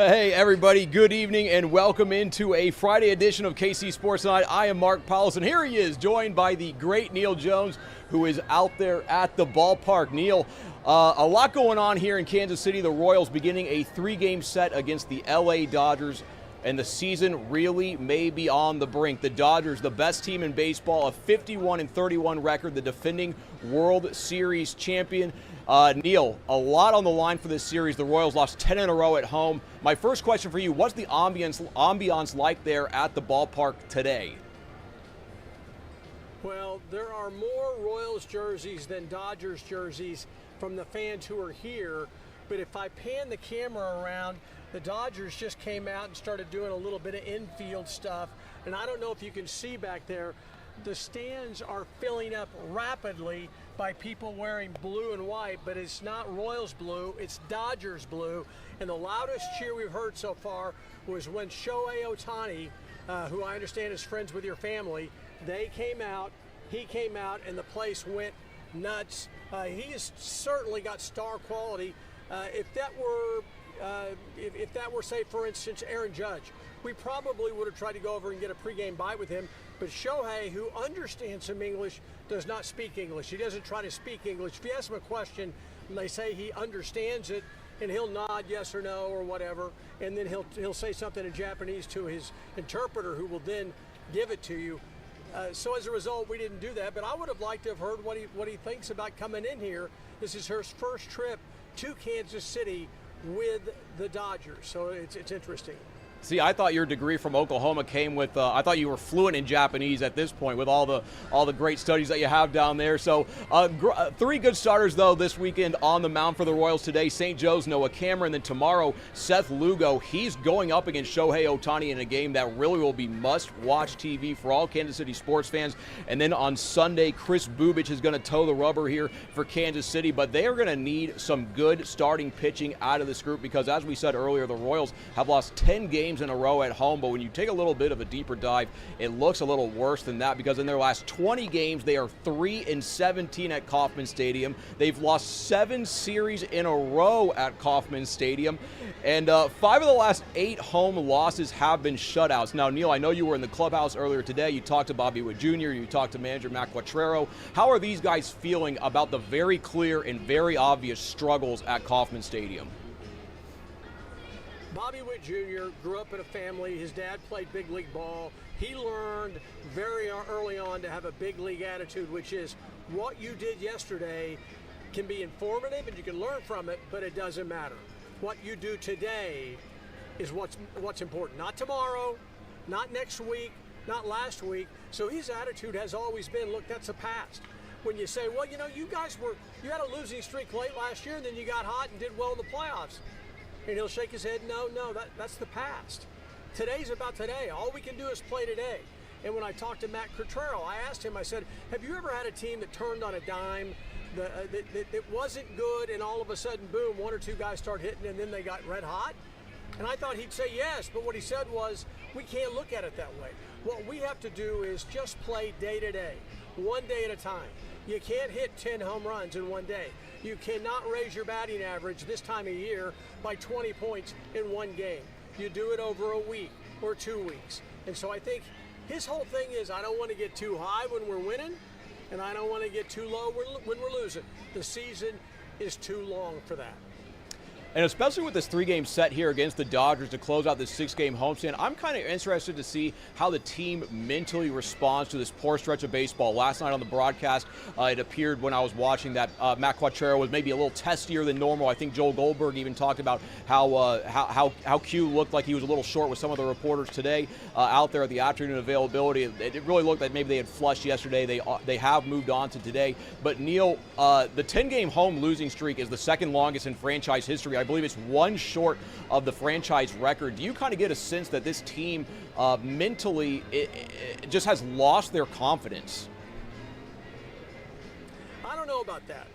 Hey everybody, good evening and welcome into a Friday edition of KC Sports Night. I am Mark Poulose and here he is, joined by the great Neal Jones, who is out there at the ballpark. Neal, a lot going on here in Kansas City. The Royals beginning a 3-game set against the LA Dodgers, and the season really may be on the brink. The Dodgers, the best team in baseball, a 51-31 record, the defending World Series champion. Neal, a lot on the line for this series. The Royals lost 10 in a row at home. My first question for you, what's the ambiance like there at the ballpark today? Well, there are more Royals jerseys than Dodgers jerseys from the fans who are here. But if I pan the camera around, the Dodgers just came out and started doing a little bit of infield stuff. And I don't know if you can see back there, the stands are filling up rapidly by people wearing blue and white, but it's not Royals blue, it's Dodgers blue. And the loudest cheer we've heard so far was when Shohei Ohtani, who I understand is friends with your family, he came out, and the place went nuts. He has certainly got star quality. If that were, say, for instance, Aaron Judge, we probably would have tried to go over and get a pregame bite with him. But Shohei, who understands some English, does not speak English. He doesn't try to speak English. If you ask him a question and they say he understands it, and he'll nod yes or no or whatever, and then he'll say something in Japanese to his interpreter, who will then give it to you. So as a result, we didn't do that. But I would have liked to have heard what he thinks about coming in here. This is his first trip to Kansas City with the Dodgers, so it's interesting. See, I thought your degree from Oklahoma came with, I thought you were fluent in Japanese at this point with all the great studies that you have down there. So 3 good starters, though, this weekend on the mound for the Royals today. St. Joe's Noah Cameron, then tomorrow, Seth Lugo. He's going up against Shohei Ohtani in a game that really will be must-watch TV for all Kansas City sports fans. And then on Sunday, Chris Bubich is going to toe the rubber here for Kansas City. But they are going to need some good starting pitching out of this group because, as we said earlier, the Royals have lost 10 games in a row at home, but when you take a little bit of a deeper dive, it looks a little worse than that because in their last 20 games, they are 3-17 at Kauffman Stadium. They've lost 7 series in a row at Kauffman Stadium, and 5 of the last 8 home losses have been shutouts. Now, Neal, I know you were in the clubhouse earlier today. You talked to Bobby Witt Jr., you talked to manager Matt Quattrero. How are these guys feeling about the very clear and very obvious struggles at Kauffman Stadium? Bobby Witt Jr. grew up in a family. His dad played big league ball. He learned very early on to have a big league attitude, which is what you did yesterday can be informative and you can learn from it, but it doesn't matter. What you do today is what's important. Not tomorrow, not next week, not last week. So his attitude has always been, look, that's the past. When you say, well, you know, you had a losing streak late last year and then you got hot and did well in the playoffs. And he'll shake his head, no, that's the past. Today's about today. All we can do is play today. And when I talked to Matt Quattrero, I asked him, I said, have you ever had a team that turned on a dime, that wasn't good, and all of a sudden, boom, 1 or 2 guys start hitting, and then they got red hot? And I thought he'd say yes, but what he said was, we can't look at it that way. What we have to do is just play day to day, one day at a time. You can't hit 10 home runs in one day. You cannot raise your batting average this time of year by 20 points in one game. You do it over a week or 2 weeks. And so I think his whole thing is, I don't want to get too high when we're winning, and I don't want to get too low when we're losing. The season is too long for that. And especially with this 3-game set here against the Dodgers to close out this 6-game homestand, I'm kind of interested to see how the team mentally responds to this poor stretch of baseball. Last night on the broadcast, it appeared when I was watching that Matt Quattrero was maybe a little testier than normal. I think Joel Goldberg even talked about how Q looked like he was a little short with some of the reporters today out there at the afternoon availability. It really looked like maybe they had flushed yesterday. They have moved on to today. But Neal, the 10-game home losing streak is the second longest in franchise history. I believe it's 1 short of the franchise record. Do you kind of get a sense that this team mentally it just has lost their confidence? I don't know about that.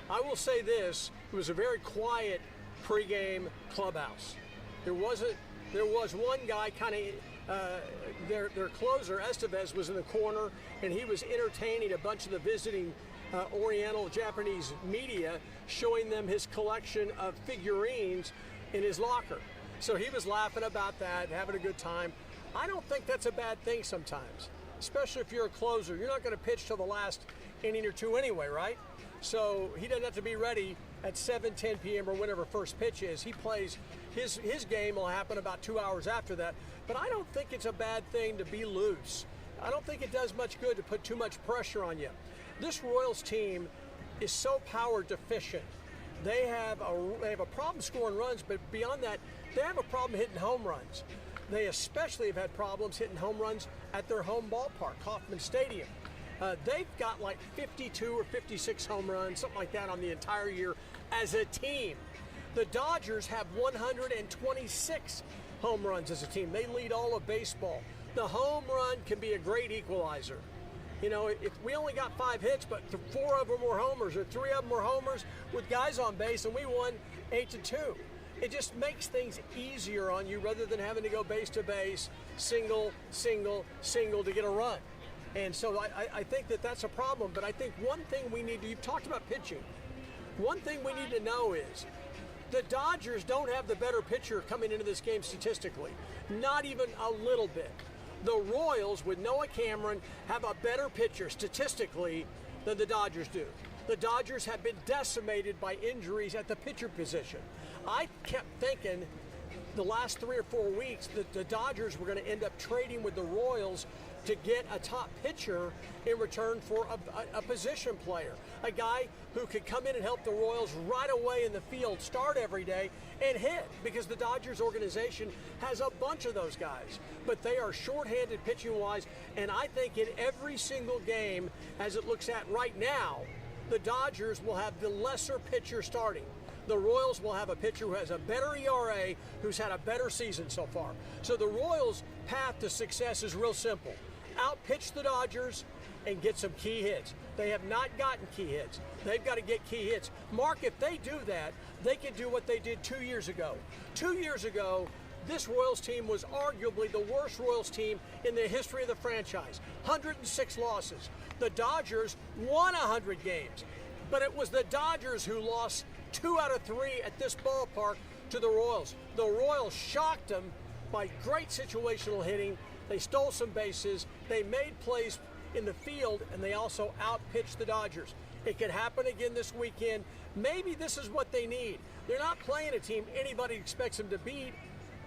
I will say this, it was a very quiet pregame clubhouse. There was one guy kind of, their closer, Estevez, was in the corner, and he was entertaining a bunch of the visiting Oriental Japanese media, showing them his collection of figurines in his locker. So he was laughing about that, having a good time. I don't think that's a bad thing sometimes, especially if you're a closer. You're not going to pitch till the last inning or two anyway, right? So he doesn't have to be ready at 7:10 p.m. or whenever first pitch is. He plays, his game will happen about 2 hours after that. But I don't think it's a bad thing to be loose. I don't think it does much good to put too much pressure on you. This Royals team is so power deficient. They have a problem scoring runs, but beyond that, they have a problem hitting home runs. They especially have had problems hitting home runs at their home ballpark, Kauffman Stadium. They've got like 52 or 56 home runs, something like that, on the entire year as a team. The Dodgers have 126 home runs as a team. They lead all of baseball. The home run can be a great equalizer. You know, if we only got 5 hits, but 4 of them were homers, or 3 of them were homers with guys on base, and we won 8-2. It just makes things easier on you rather than having to go base to base, single, single, single to get a run. And so I think that that's a problem. But I think one thing we need to, you've talked about pitching. One thing we need to know is the Dodgers don't have the better pitcher coming into this game statistically. Not even a little bit. The Royals, with Noah Cameron, have a better pitcher statistically than the Dodgers do. The Dodgers have been decimated by injuries at the pitcher position. I kept thinking the last 3 or 4 weeks that the Dodgers were going to end up trading with the Royals to get a top pitcher in return for a position player, a guy who could come in and help the Royals right away in the field, start every day, and hit, because the Dodgers organization has a bunch of those guys. But they are shorthanded pitching-wise, and I think in every single game, as it looks at right now, the Dodgers will have the lesser pitcher starting. The Royals will have a pitcher who has a better ERA, who's had a better season so far. So the Royals' path to success is real simple. Outpitch the Dodgers and get some key hits. They have not gotten key hits. They've got to get key hits. Mark, if they do that, they can do what they did 2 years ago. 2 years ago, this Royals team was arguably the worst Royals team in the history of the franchise. 106 losses. The Dodgers won 100 games. But it was the Dodgers who lost 2 out of 3 at this ballpark to the Royals. The Royals shocked them by great situational hitting. They stole some bases. They made plays in the field, and they also outpitched the Dodgers. It could happen again this weekend. Maybe this is what they need. They're not playing a team anybody expects them to beat,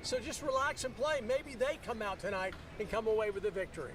so just relax and play. Maybe they come out tonight and come away with a victory.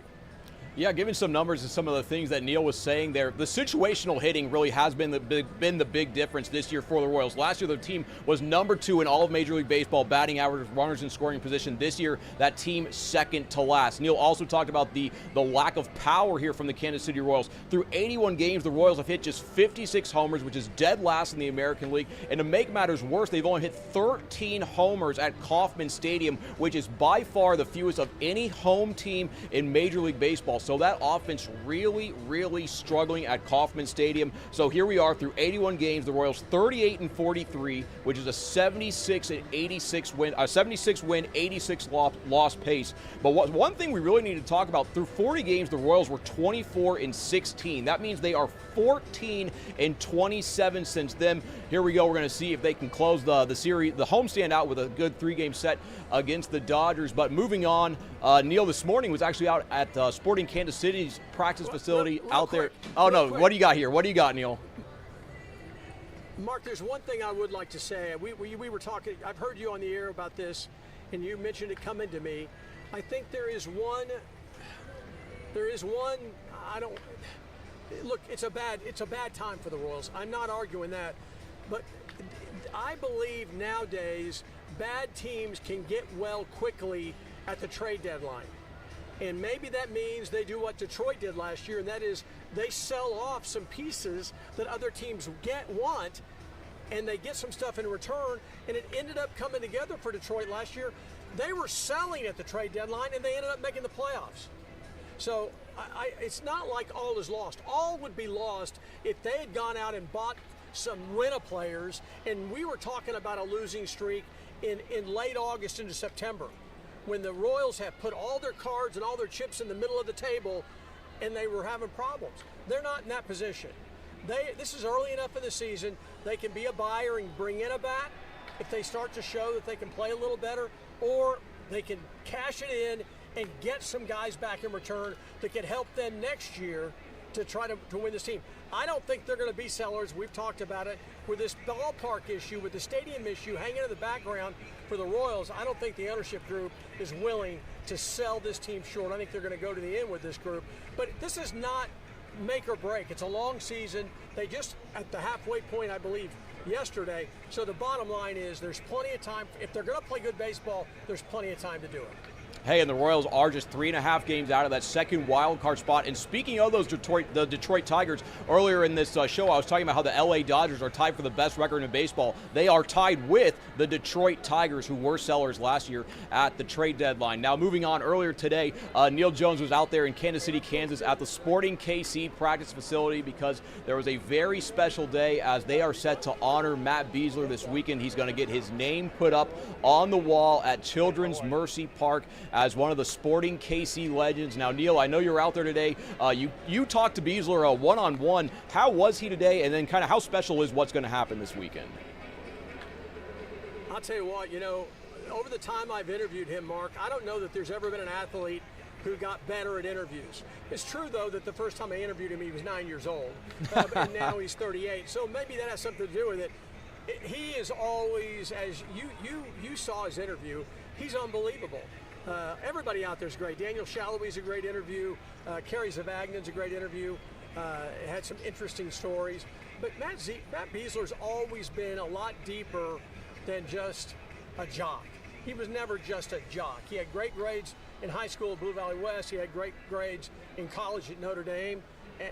Yeah, given some numbers and some of the things that Neal was saying there, the situational hitting really has been the big difference this year for the Royals. Last year, the team was number 2 in all of Major League Baseball batting average, runners in scoring position. This year, that team second to last. Neal also talked about the lack of power here from the Kansas City Royals. Through 81 games, the Royals have hit just 56 homers, which is dead last in the American League. And to make matters worse, they've only hit 13 homers at Kauffman Stadium, which is by far the fewest of any home team in Major League Baseball. So that offense really struggling at Kauffman Stadium. So here we are through 81 games. The Royals 38-43, which is a 76 win, 86 loss pace. But one thing we really need to talk about, through 40 games, the Royals were 24-16. That means they are 14-27 since then. Here we go. We're going to see if they can close the series, the homestand, out with a good 3-game set against the Dodgers. But moving on, Neal this morning was actually out at Sporting Kansas City's practice facility out there. Oh, no. What do you got here? What do you got, Neal? Mark, there's one thing I would like to say. We were talking, I've heard you on the air about this, and you mentioned it coming to me. I think there is one, look, it's a bad time for the Royals. I'm not arguing that. But I believe nowadays bad teams can get well quickly at the trade deadline. And maybe that means they do what Detroit did last year, and that is they sell off some pieces that other teams want, and they get some stuff in return, and it ended up coming together for Detroit last year. They were selling at the trade deadline, and they ended up making the playoffs. So it's not like all is lost. All would be lost if they had gone out and bought some rental players, and we were talking about a losing streak in late August into September, when the Royals have put all their cards and all their chips in the middle of the table, and they were having problems. They're not in that position. This is early enough in the season. They can be a buyer and bring in a bat, if they start to show that they can play a little better, or they can cash it in and get some guys back in return that can help them next year to try to win this team. I don't think they're going to be sellers. We've talked about it with this ballpark issue, with the stadium issue hanging in the background for the Royals. I don't think the ownership group is willing to sell this team short. I think they're going to go to the end with this group. But this is not make or break. It's a long season. They just at the halfway point, I believe, yesterday. So the bottom line is there's plenty of time. If they're going to play good baseball, there's plenty of time to do it. Hey, and the Royals are just 3.5 games out of that second wild card spot. And speaking of those the Detroit Tigers, earlier in this show, I was talking about how the LA Dodgers are tied for the best record in baseball. They are tied with the Detroit Tigers, who were sellers last year at the trade deadline. Now, moving on, earlier today, Neal Jones was out there in Kansas City, Kansas, at the Sporting KC practice facility because there was a very special day as they are set to honor Matt Besler this weekend. He's going to get his name put up on the wall at Children's Mercy Park as one of the Sporting KC legends. Now, Neal, I know you're out there today. You talked to Besler one-on-one. How was he today, and then kind of how special is what's going to happen this weekend? I'll tell you what, over the time I've interviewed him, Mark, I don't know that there's ever been an athlete who got better at interviews. It's true, though, that the first time I interviewed him, he was 9 years old, and now he's 38. So maybe that has something to do with it. He is always, as you saw his interview, he's unbelievable. Everybody out there is great. Daniel Shalhoub's a great interview. Kerry Zavagnan's a great interview. Had some interesting stories. But Matt Besler's always been a lot deeper than just a jock. He was never just a jock. He had great grades in high school at Blue Valley West. He had great grades in college at Notre Dame.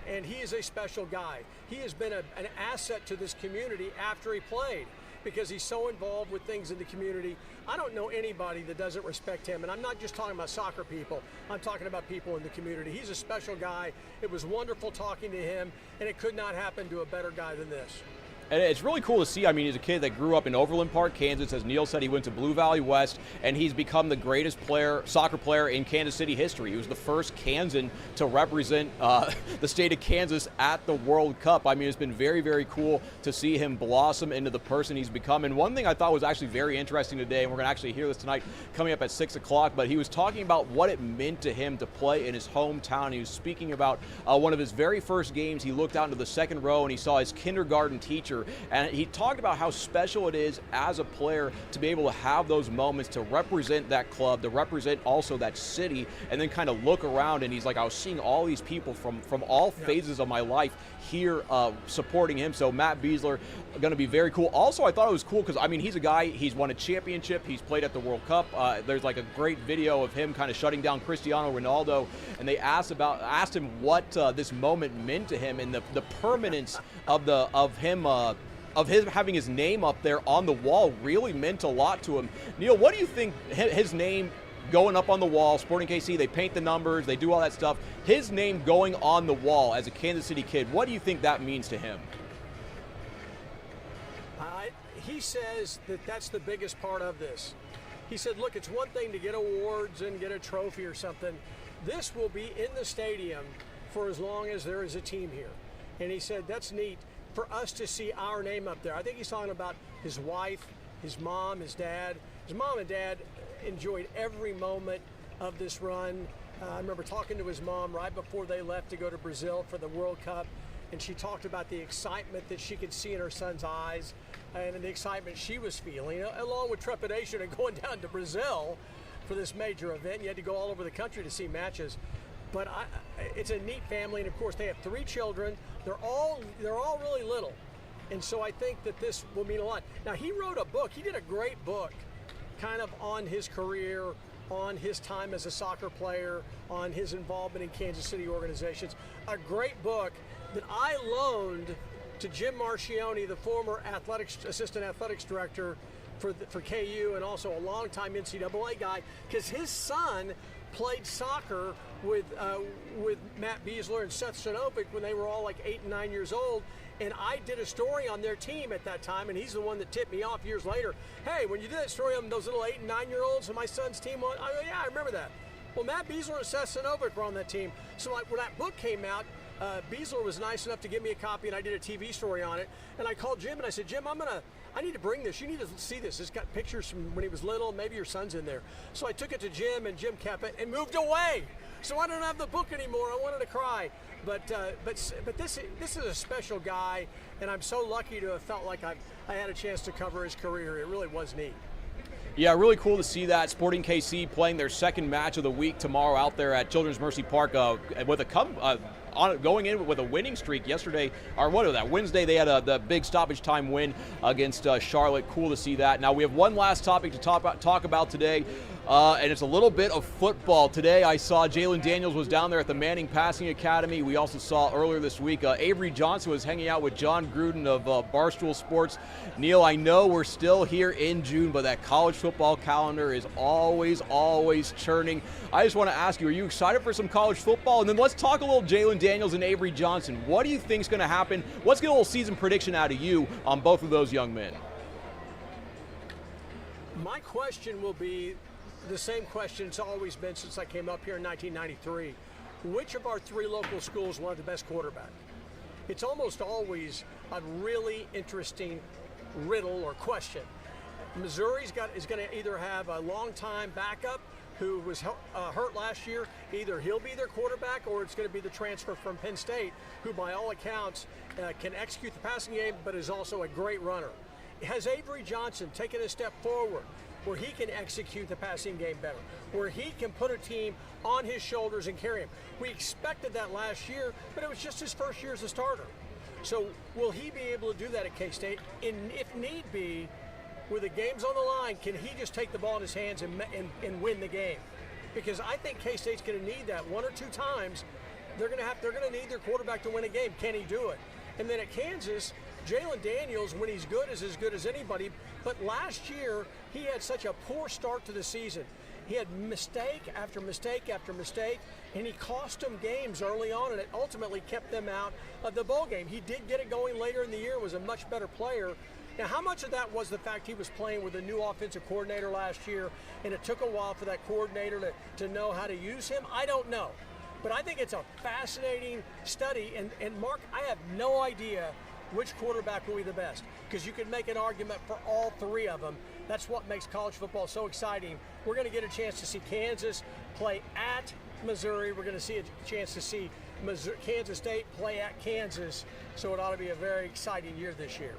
And he is a special guy. He has been an asset to this community after he played, because he's so involved with things in the community. I don't know anybody that doesn't respect him, and I'm not just talking about soccer people. I'm talking about people in the community. He's a special guy. It was wonderful talking to him, and it could not happen to a better guy than this. And it's really cool to see. I mean, he's a kid that grew up in Overland Park, Kansas. As Neal said, he went to Blue Valley West, and he's become the greatest soccer player in Kansas City history. He was the first Kansan to represent the state of Kansas at the World Cup. I mean, it's been very, very cool to see him blossom into the person he's become. And one thing I thought was actually very interesting today, and we're going to actually hear this tonight coming up at 6 o'clock, but he was talking about what it meant to him to play in his hometown. He was speaking about one of his very first games. He looked out into the second row, and he saw his kindergarten teacher, and he talked about how special it is as a player to be able to have those moments to represent that club, to represent also that city, and then kind of look around. And he's like, I was seeing all these people from all phases of my life here supporting him. So Matt Besler going to be very cool. Also, I thought it was cool because, I mean, he's a guy, he's won a championship, he's played at the World Cup. There's like a great video of him kind of shutting down Cristiano Ronaldo, and they asked him what this moment meant to him, and the permanence of him having his name up there on the wall really meant a lot to him. Neal, what do you think his name going up on the wall, Sporting KC, they paint the numbers, they do all that stuff, his name going on the wall as a Kansas City kid, what do you think that means to him? He says that that's the biggest part of this. He said, look, it's one thing to get awards and get a trophy or something. This will be in the stadium for as long as there is a team here. And he said, that's neat for us to see our name up there. I think he's talking about his wife, his mom, his dad. His mom and dad enjoyed every moment of this run. I remember talking to his mom right before they left to go to Brazil for the World Cup, and she talked about the excitement that she could see in her son's eyes and the excitement she was feeling, along with trepidation of going down to Brazil for this major event. You had to go all over the country to see matches. But it's a neat family, and of course they have 3 children. They're all really little, and so I think that this will mean a lot. Now, he wrote a book. He did a great book, kind of on his career, on his time as a soccer player, on his involvement in Kansas City organizations. A great book that I loaned to Jim Marchione, the former assistant athletics director for KU, and also a longtime NCAA guy, because his son played soccer with Matt Besler and Seth Sanovic when they were all like 8 and 9 years old. And I did a story on their team at that time, and he's the one that tipped me off years later. Hey, when you did that story on those little 8 and 9 year olds and my son's team, yeah, I remember that. Well, Matt Besler and Seth Sanovic were on that team. So when that book came out, Besler was nice enough to give me a copy, and I did a TV story on it. And I called Jim and I said, Jim, I'm I need to bring this. You need to see this. It's got pictures from when he was little. Maybe your son's in there. So I took it to Jim, and Jim kept it and moved away. So I don't have the book anymore. I wanted to cry. But this is a special guy, and I'm so lucky to have felt like I had a chance to cover his career. It really was neat. Yeah, really cool to see that. Sporting KC playing their second match of the week tomorrow out there at Children's Mercy Park with going in with a winning streak yesterday, or what was that, Wednesday they had the big stoppage time win against Charlotte. Cool to see that. Now we have one last topic to talk about today, and it's a little bit of football. Today I saw Jalen Daniels was down there at the Manning Passing Academy. We also saw earlier this week Avery Johnson was hanging out with John Gruden of Barstool Sports. Neal, I know we're still here in June, but that college football calendar is always churning. I just want to ask you, are you excited for some college football? And then let's talk a little Jalen Daniels and Avery Johnson. What do you think is going to happen? Let's get a little season prediction out of you on both of those young men. My question will be the same question it's always been since I came up here in 1993. Which of our three local schools will have the best quarterback? It's almost always a really interesting riddle or question. Missouri's is going to either have a long-time backup who was hurt last year. Either he'll be their quarterback, or it's going to be the transfer from Penn State, who by all accounts can execute the passing game, but is also a great runner. Has Avery Johnson taken a step forward where he can execute the passing game better, where he can put a team on his shoulders and carry him? We expected that last year, but it was just his first year as a starter. So will he be able to do that at K-State? And if need be, with the game's on the line, can he just take the ball in his hands and win the game? Because I think K-State's going to need that one or two times. They're going to need their quarterback to win a game. Can he do it? And then at Kansas, Jalen Daniels, when he's good, is as good as anybody. But last year, he had such a poor start to the season. He had mistake after mistake after mistake, and he cost them games early on, and it ultimately kept them out of the bowl game. He did get it going later in the year, was a much better player. Now, how much of that was the fact he was playing with a new offensive coordinator last year, and it took a while for that coordinator to know how to use him? I don't know. But I think it's a fascinating study, and Mark, I have no idea which quarterback will be the best, because you could make an argument for all three of them. That's what makes college football so exciting. We're going to get a chance to see Kansas play at Missouri. We're going to see a chance to see Kansas State play at Kansas. So it ought to be a very exciting year this year.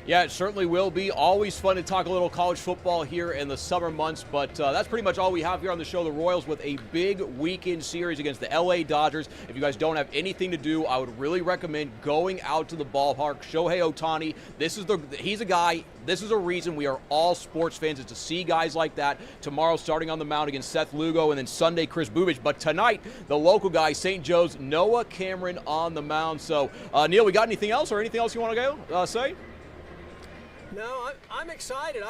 Yeah, it certainly will be. Always fun to talk a little college football here in the summer months, but that's pretty much all we have here on the show. The Royals with a big weekend series against the LA Dodgers. If you guys don't have anything to do, I would really recommend going out to the ballpark. Shohei Ohtani, he's a guy. This is a reason we are all sports fans, is to see guys like that. Tomorrow, starting on the mound against Seth Lugo, and then Sunday, Chris Bubich. But tonight, the local guy, St. Joe's, Noah Cameron on the mound. So, Neal, we got anything else, or anything else you want to say? No, I'm excited.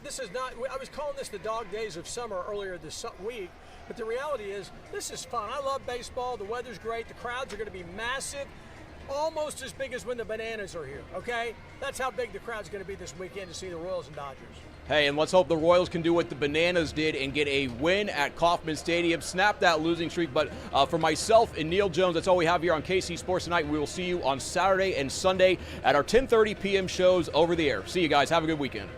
This is not. I was calling this the dog days of summer earlier this week, but the reality is this is fun. I love baseball. The weather's great. The crowds are going to be massive, almost as big as when the Bananas are here. Okay, that's how big the crowd's going to be this weekend to see the Royals and Dodgers. Hey, and let's hope the Royals can do what the Bananas did and get a win at Kauffman Stadium, snap that losing streak. But for myself and Neal Jones, that's all we have here on KC Sports Tonight. We will see you on Saturday and Sunday at our 10:30 p.m. shows over the air. See you guys. Have a good weekend.